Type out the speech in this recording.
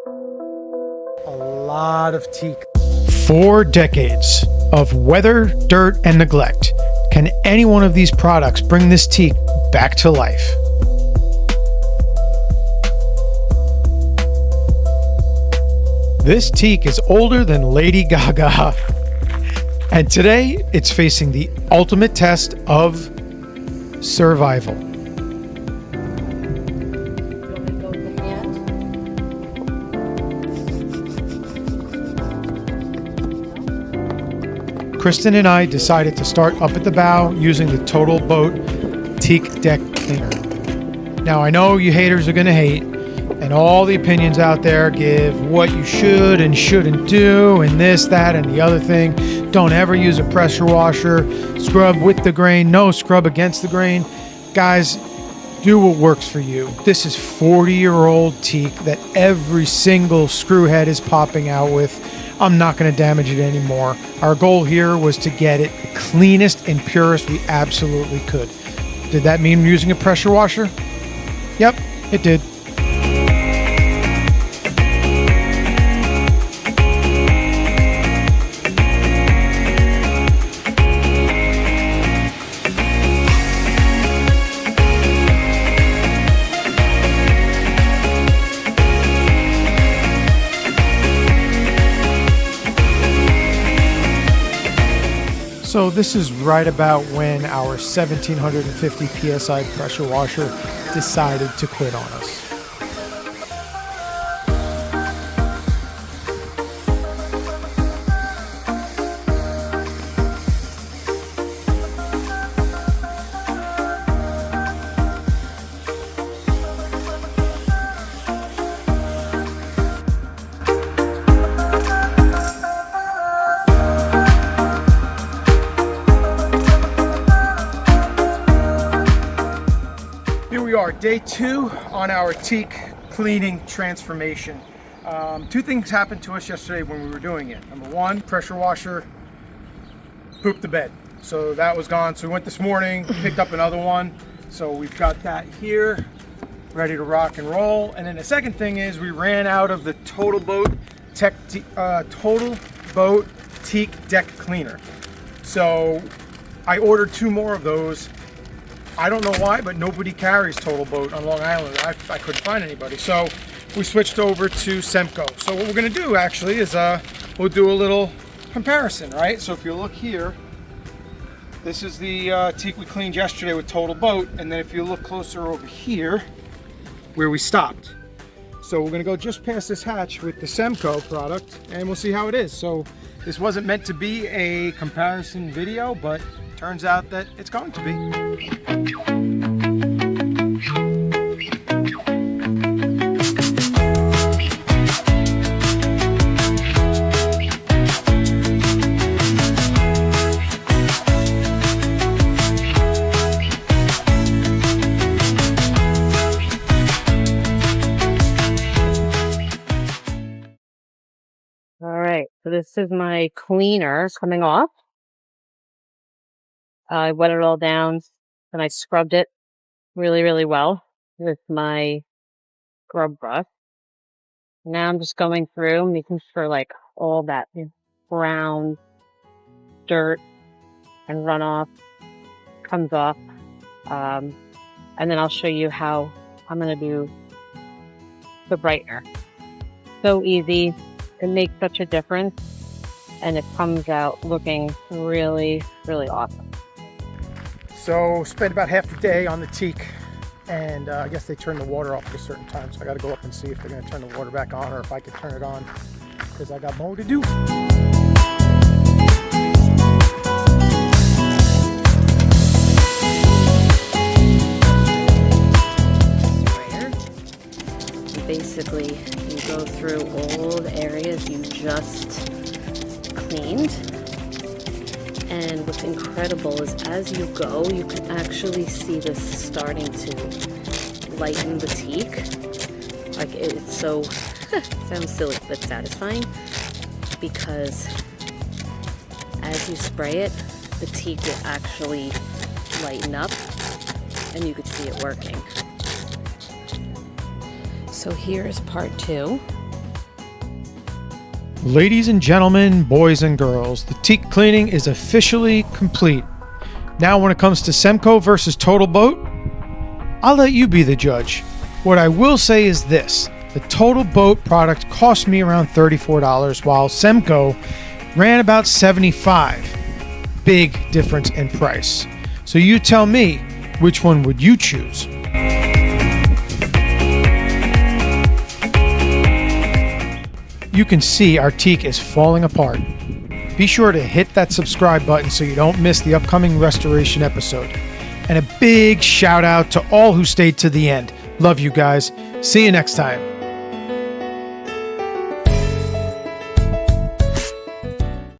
A lot of teak. 4 decades of weather, dirt, and neglect. Can any one of these products bring this teak back to life? This teak is older than Lady Gaga. And today, it's facing the ultimate test of survival. Kristen and I decided to start up at the bow using the Total Boat Teak Deck Cleaner. Now I know you haters are going to hate, and all the opinions out there give what you should and shouldn't do, and this, that, and the other thing. Don't ever use a pressure washer. Scrub with the grain, no scrub against the grain. Guys, do what works for you. This is 40-year-old teak that every single screw head is popping out with. I'm not going to damage it anymore. Our goal here was to get it the cleanest and purest we absolutely could. Did that mean using a pressure washer? Yep, it did. So this is right about when our 1750 PSI pressure washer decided to quit on us. We are day 2 on our teak cleaning transformation. 2 things happened to us yesterday when we were doing it. Number 1, pressure washer pooped the bed, so that was gone. So we went this morning, picked up another one, so we've got that here ready to rock and roll. And then the second thing is we ran out of the Total Boat Teak Deck Cleaner, so I ordered 2 more of those. I don't know why, but nobody carries Total Boat on Long Island. I couldn't find anybody. So we switched over to Semco. So what we're going to do actually is we'll do a little comparison, right? So if you look here, this is the teak we cleaned yesterday with Total Boat. And then if you look closer over here, where we stopped. So we're going to go just past this hatch with the Semco product, and we'll see how it is. So this wasn't meant to be a comparison video, but turns out that it's going to be. All right, so this is my cleaner coming off. I wet it all down and I scrubbed it really, really well with my scrub brush. Now I'm just going through, making sure like all that brown dirt and runoff comes off. And then I'll show you how I'm going to do the brightener. So easy. It makes such a difference, and it comes out looking really, really awesome. So spent about half the day on the teak, and I guess they turn the water off at a certain time, so I got to go up and see if they're going to turn the water back on or if I could turn it on, because I got more to do. Basically, you go through all the areas you just cleaned, and what's incredible is as you go, you can actually see this starting to lighten the teak. Like it's so, it sounds silly but satisfying, because as you spray it, the teak will actually lighten up, and you could see it working. So here's part 2. Ladies and gentlemen, boys and girls, the teak cleaning is officially complete. Now when it comes to Semco versus Total Boat, I'll let you be the judge. What I will say is this: the Total Boat product cost me around $34, while Semco ran about $75. Big difference in price. So you tell me, which one would you choose? You can see our teak is falling apart. Be sure to hit that subscribe button so you don't miss the upcoming restoration episode. And a big shout out to all who stayed to the end. Love you guys. See you next time.